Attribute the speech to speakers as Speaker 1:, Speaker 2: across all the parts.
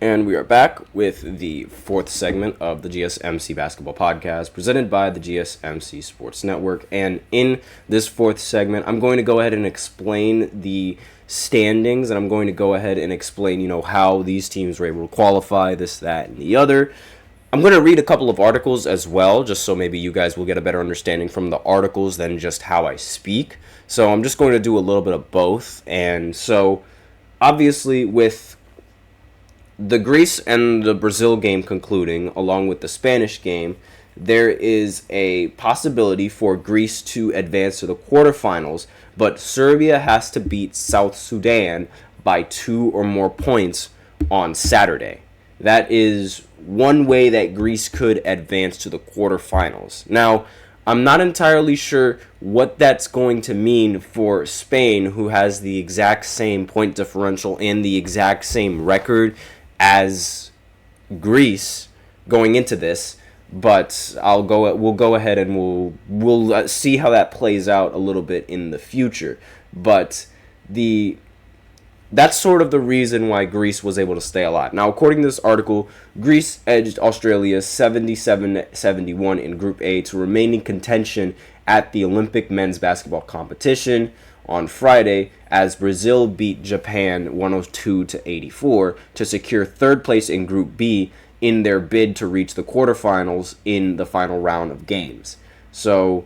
Speaker 1: And we are back with the fourth segment of the GSMC Basketball Podcast presented by the GSMC Sports Network. And in this fourth segment, I'm going to go ahead and explain the standings, and I'm going to go ahead and explain, how these teams were able to qualify, this, that, and the other. I'm going to read a couple of articles as well, just so maybe you guys will get a better understanding from the articles than just how I speak. So I'm just going to do a little bit of both. And so, obviously, with the Greece and the Brazil game concluding, along with the Spanish game, there is a possibility for Greece to advance to the quarterfinals, but Serbia has to beat South Sudan by 2 or more points on Saturday. That is one way that Greece could advance to the quarterfinals. Now, I'm not entirely sure what that's going to mean for Spain, who has the exact same point differential and the exact same record as Greece going into this, but we'll go ahead and we'll see how that plays out a little bit in the future. But that's sort of the reason why Greece was able to stay alive. Now, according to this article, Greece edged Australia 77-71 in Group A to remain in contention at the Olympic men's basketball competition on Friday, as Brazil beat Japan 102-84 to secure third place in Group B in their bid to reach the quarterfinals in the final round of games. So,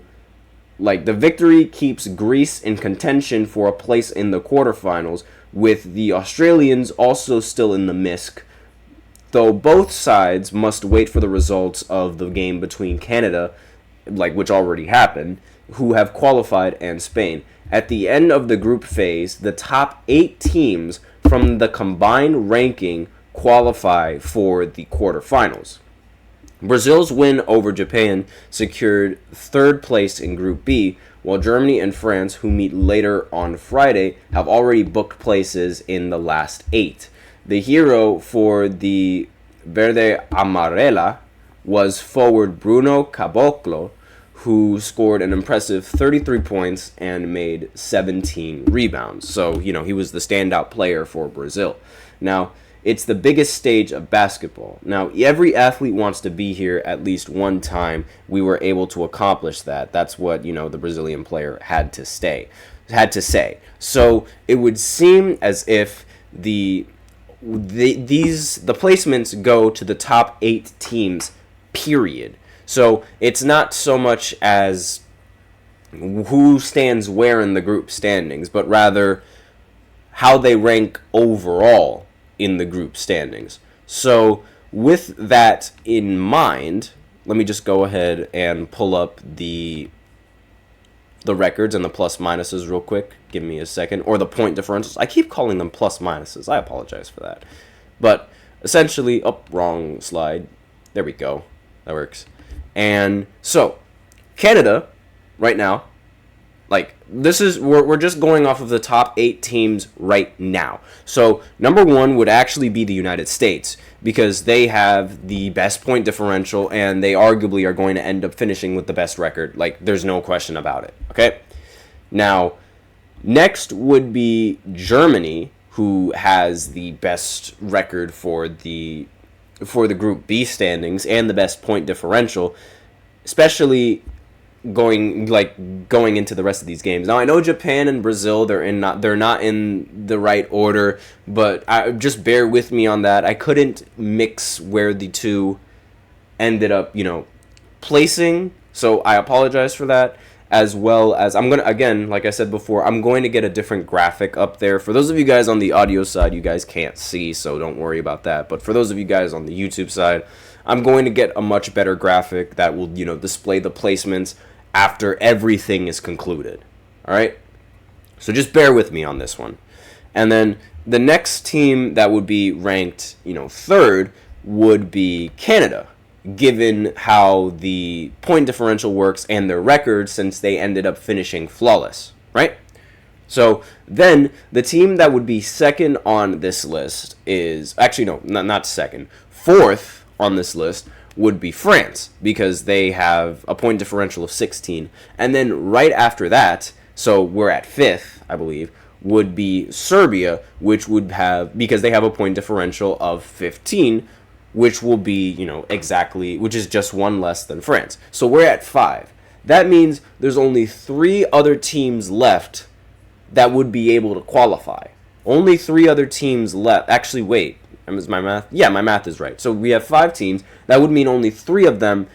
Speaker 1: the victory keeps Greece in contention for a place in the quarterfinals, with the Australians also still in the mix, though both sides must wait for the results of the game between Canada, which already happened, who have qualified, and Spain. At the end of the group phase, the top 8 teams from the combined ranking qualify for the quarterfinals. Brazil's win over Japan secured third place in Group B, while Germany and France, who meet later on Friday, have already booked places in the last 8. The hero for the Verde Amarela was forward Bruno Caboclo, who scored an impressive 33 points and made 17 rebounds. So, he was the standout player for Brazil. Now, it's the biggest stage of basketball. Now, every athlete wants to be here at least one time. We were able to accomplish that. That's what, the Brazilian player had to say. So, it would seem as if the placements go to the top 8 teams, period. So it's not so much as who stands where in the group standings, but rather how they rank overall in the group standings. So with that in mind, let me just go ahead and pull up the records and the plus minuses real quick. Give me a second. Or the point differentials. I keep calling them plus minuses. I apologize for that. But essentially, wrong slide. There we go. That works. And so, Canada, right now, we're just going off of the top 8 teams right now. So, number 1 would actually be the United States, because they have the best point differential, and they arguably are going to end up finishing with the best record. There's no question about it, okay? Now, next would be Germany, who has the best record for the Group B standings and the best point differential, especially going into the rest of these games. Now, I know Japan and Brazil, they're not in the right order, but just bear with me on that. I couldn't mix where the two ended up, placing, so I apologize for that. As well as, I'm going to, again, like I said before, I'm going to get a different graphic up there. For those of you guys on the audio side, you guys can't see, so don't worry about that. But for those of you guys on the YouTube side, I'm going to get a much better graphic that will, display the placements after everything is concluded. All right? So just bear with me on this one. And then the next team that would be ranked, third would be Canada, given how the point differential works and their record, since they ended up finishing flawless, right? So then the team that would be second on this list is, actually no, not second, fourth on this list would be France, because they have a point differential of 16. And then right after that, so we're at fifth, I believe, would be Serbia, which would have, because they have a point differential of 15, which will be, exactly, which is just one less than France. So we're at 5. That means there's only 3 other teams left that would be able to qualify. Only 3 other teams left. Actually, wait. Is my math? Yeah, my math is right. So we have 5 teams. That would mean only 3 of them,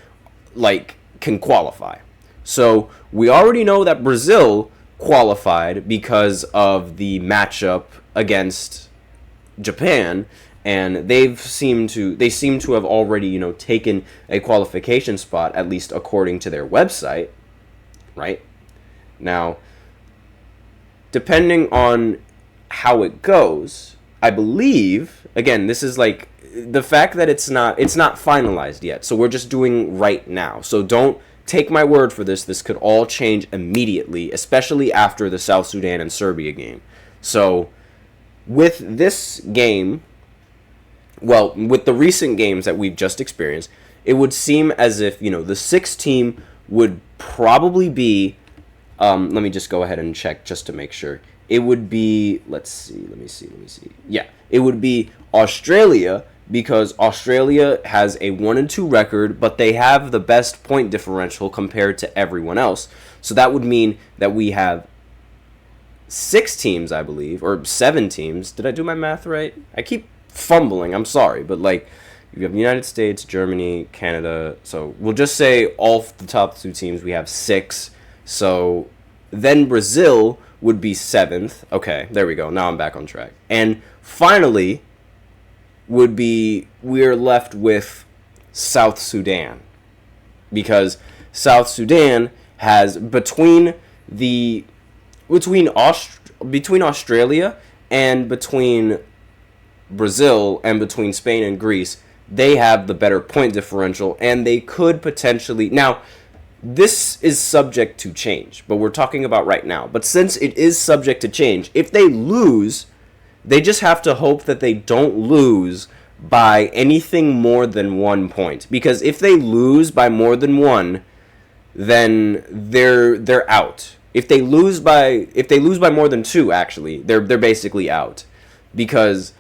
Speaker 1: can qualify. So we already know that Brazil qualified because of the matchup against Japan, and they seem to have already, taken a qualification spot, at least according to their website, right? Now, depending on how it goes, I believe, again, this is the fact that it's not finalized yet. So we're just doing right now. So don't take my word for this. This could all change immediately, especially after the South Sudan and Serbia game. So with this game, with the recent games that we've just experienced, it would seem as if, the 6th team would probably be, let me just go ahead and check just to make sure. It would be, let me see. Yeah, it would be Australia, because Australia has a 1-2 record, but they have the best point differential compared to everyone else. So that would mean that we have 6 teams, I believe, or 7 teams. Did I do my math right? I keep fumbling. I'm sorry, but you have the United States, Germany, Canada. So we'll just say all the top 2 teams, we have 6. So then Brazil would be 7th. Okay, there we go. Now I'm back on track. And finally, we're left with South Sudan, because South Sudan has between Australia and between Brazil and between Spain and Greece, they have the better point differential, and they could potentially, now this is subject to change, but we're talking about right now. But since it is subject to change, if they lose, they just have to hope that they don't lose by anything more than 1 point. Because if they lose by more than 1, then they're out. If they lose by more than 2, actually, they're basically out. Because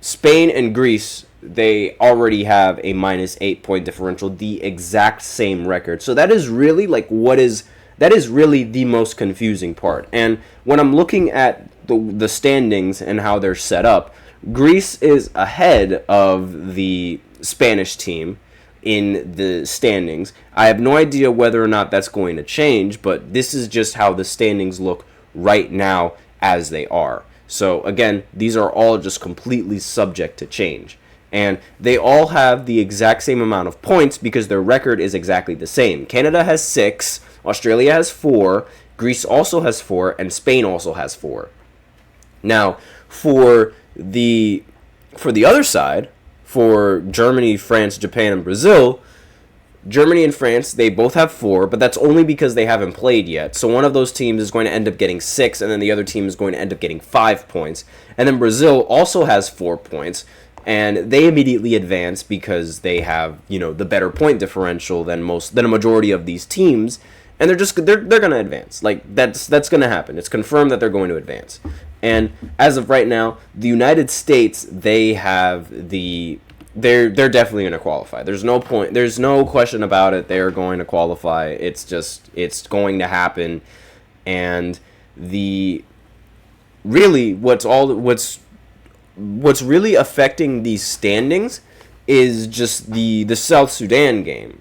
Speaker 1: Spain and Greece, they already have a -8 point differential, the exact same record. So that is really that is really the most confusing part. And when I'm looking at the standings and how they're set up, Greece is ahead of the Spanish team in the standings. I have no idea whether or not that's going to change, but this is just how the standings look right now as they are. So again, these are all just completely subject to change. And they all have the exact same amount of points because their record is exactly the same. Canada has 6, Australia has 4, Greece also has 4, and Spain also has 4. Now, for the other side, for Germany, France, Japan, and Brazil, Germany and France, they both have 4, but that's only because they haven't played yet. So one of those teams is going to end up getting 6, and then the other team is going to end up getting 5 points. And then Brazil also has 4 points, and they immediately advance because they have, the better point differential than a majority of these teams, and they're going to advance. That's going to happen. It's confirmed that they're going to advance. And as of right now, the United States, they're definitely going to qualify. There's no question about it. They are going to qualify. It's going to happen. And what's really affecting these standings is just the South Sudan game.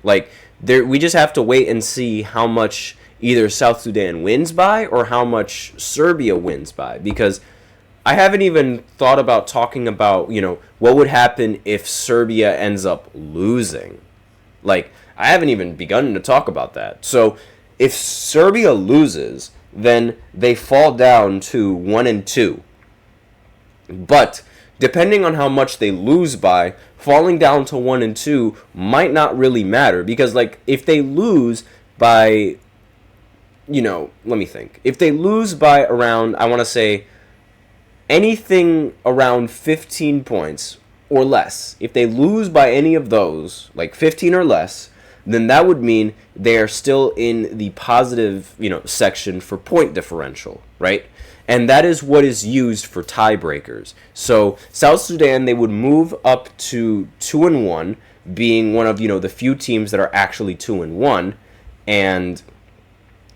Speaker 1: We just have to wait and see how much either South Sudan wins by or how much Serbia wins by, because I haven't even thought about talking about, what would happen if Serbia ends up losing. I haven't even begun to talk about that. So if Serbia loses, then they fall down to 1-2. But depending on how much they lose by, falling down to 1-2 might not really matter, because if they lose by, let me think. If they lose by around, I want to say, anything around 15 points or less, if they lose by any of those, 15 or less, then that would mean they are still in the positive, section for point differential, right? And that is what is used for tiebreakers. So South Sudan, they would move up to 2-1, being one of the few teams that are actually 2-1, and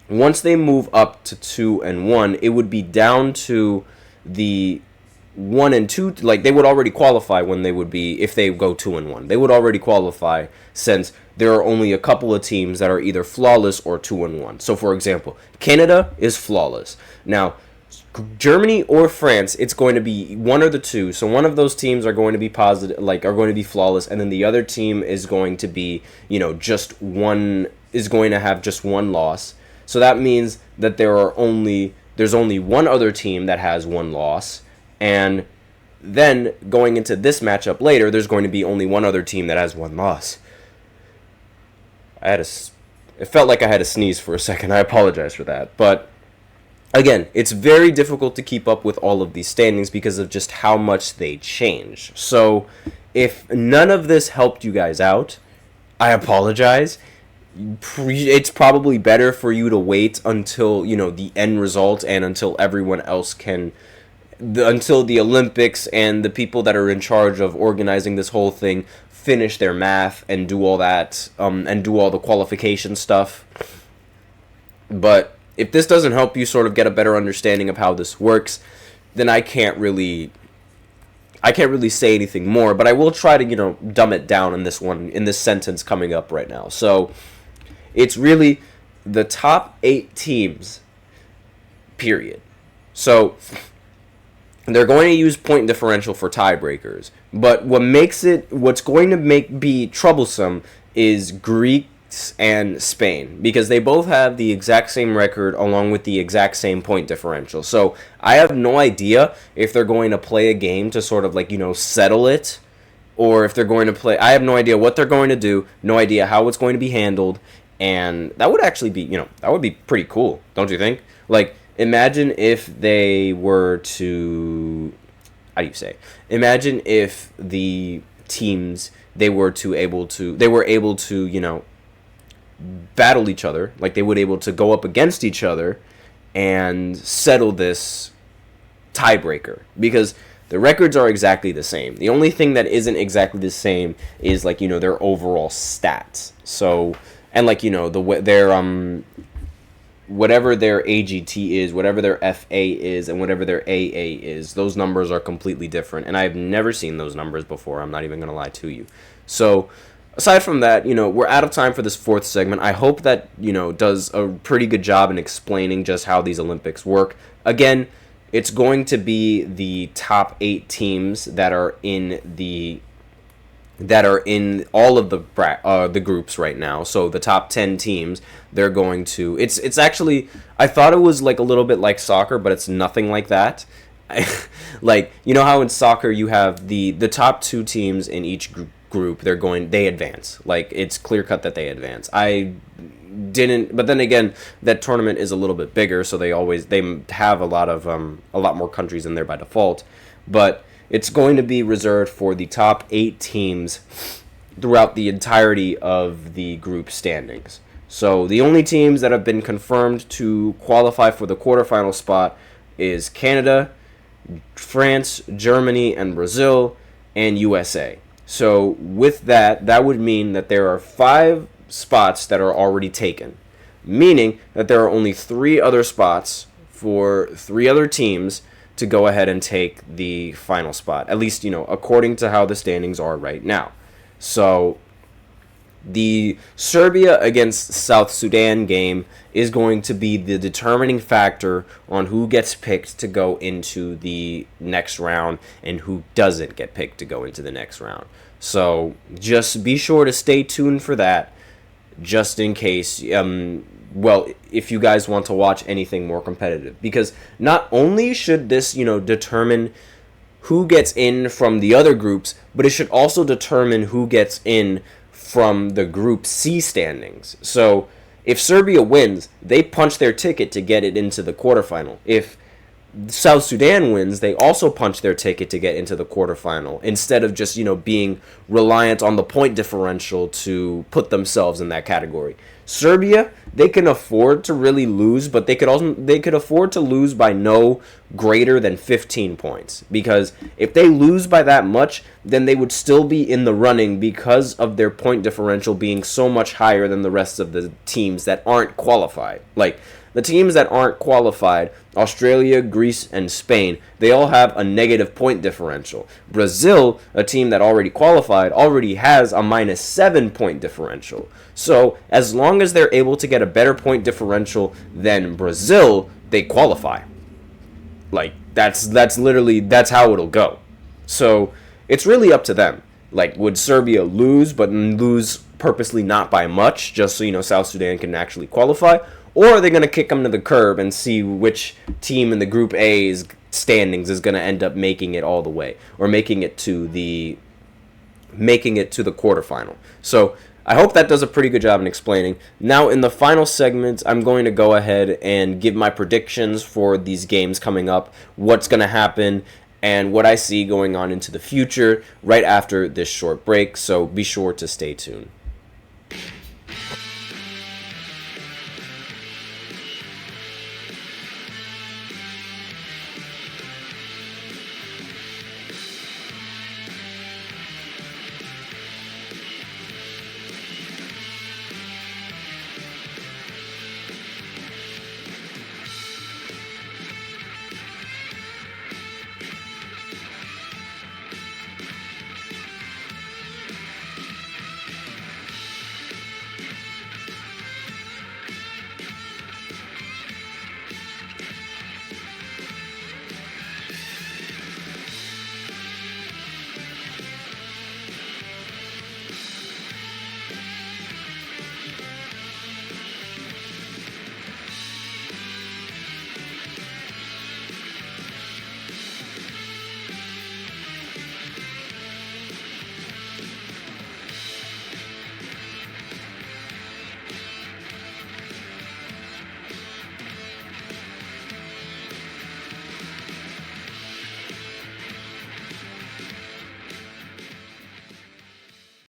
Speaker 1: once they move up to 2-1, it would be down to the 1 and 2. Like, they would already qualify when they would be, if they go 2-1. They would already qualify, since there are only a couple of teams that are either flawless or 2-1. So, for example, Canada is flawless. Now, Germany or France, it's going to be one or the two. So one of those teams are going to be positive, like, are going to be flawless, and then the other team is going to be, just one, is going to have just one loss. So that means that there's only one other team that has one loss, and then going into this matchup later, there's going to be only one other team that has one loss. It felt like I had to sneeze for a second. I apologize for that. But again, it's very difficult to keep up with all of these standings because of just how much they change. So if none of this helped you guys out, I apologize. It's probably better for you to wait until, the end result, and until everyone else until the Olympics and the people that are in charge of organizing this whole thing finish their math and do all that, and do all the qualification stuff. But if this doesn't help you sort of get a better understanding of how this works, then I can't really say anything more, but I will try to, dumb it down in this sentence coming up right now. So it's really the top 8 teams, period. So they're going to use point differential for tiebreakers, but what's going to be troublesome is Greece and Spain, because they both have the exact same record along with the exact same point differential. So I have no idea if they're going to play a game to sort of settle it, or if they're going to play. I have no idea what they're going to do, no idea how it's going to be handled. And that would actually be, that would be pretty cool, don't you think? Like, imagine if they were to, imagine if the teams, they were able to, battle each other, like they would able to go up against each other and settle this tiebreaker, because the records are exactly the same. The only thing that isn't exactly the same is their overall stats. So, and their whatever their AGT is, whatever their FA is, and whatever their AA is, those numbers are completely different. And I've never seen those numbers before. I'm not even going to lie to you. So aside from that, we're out of time for this 4th segment. I hope that, does a pretty good job in explaining just how these Olympics work. Again, it's going to be the top 8 teams that are in all of the groups right now. So the top 10 teams, they're going to, it's actually, I thought it was like a little bit like soccer, but it's nothing like that. Like, how in soccer you have the top 2 teams in each group, they advance. Like, it's clear cut that they advance. But then again, that tournament is a little bit bigger, so they have a lot more countries in there by default. But it's going to be reserved for the top 8 teams throughout the entirety of the group standings. So the only teams that have been confirmed to qualify for the quarterfinal spot is Canada, France, Germany, and Brazil, and USA. So with that would mean that there are 5 spots that are already taken, meaning that there are only 3 other spots for 3 other teams to go ahead and take the final spot, at least, according to how the standings are right now. So the Serbia against South Sudan game is going to be the determining factor on who gets picked to go into the next round and who doesn't get picked to go into the next round. So just be sure to stay tuned for that, just in case, if you guys want to watch anything more competitive. Because not only should this, determine who gets in from the other groups, but it should also determine who gets in from the Group C standings. So if Serbia wins, they punch their ticket to get it into the quarterfinal. If South Sudan wins, they also punch their ticket to get into the quarterfinal instead of just, being reliant on the point differential to put themselves in that category. Serbia, they can afford to really lose, but they could afford to lose by no greater than 15 points, because if they lose by that much, then they would still be in the running because of their point differential being so much higher than the rest of the teams that aren't qualified. Like, the teams that aren't qualified, Australia, Greece, and Spain, they all have a negative point differential. Brazil, a team that already qualified, already has a -7 point differential. So, as long as they're able to get a better point differential than Brazil, they qualify. Like, that's how it'll go. So, it's really up to them. Like, would Serbia lose, but lose purposely not by much, just so, South Sudan can actually qualify? Or are they going to kick them to the curb and see which team in the Group A's standings is going to end up making it all the way, or making it to the quarterfinal? So I hope that does a pretty good job in explaining. Now, in the final segment, I'm going to go ahead and give my predictions for these games coming up, what's going to happen, and what I see going on into the future right after this short break. So be sure to stay tuned.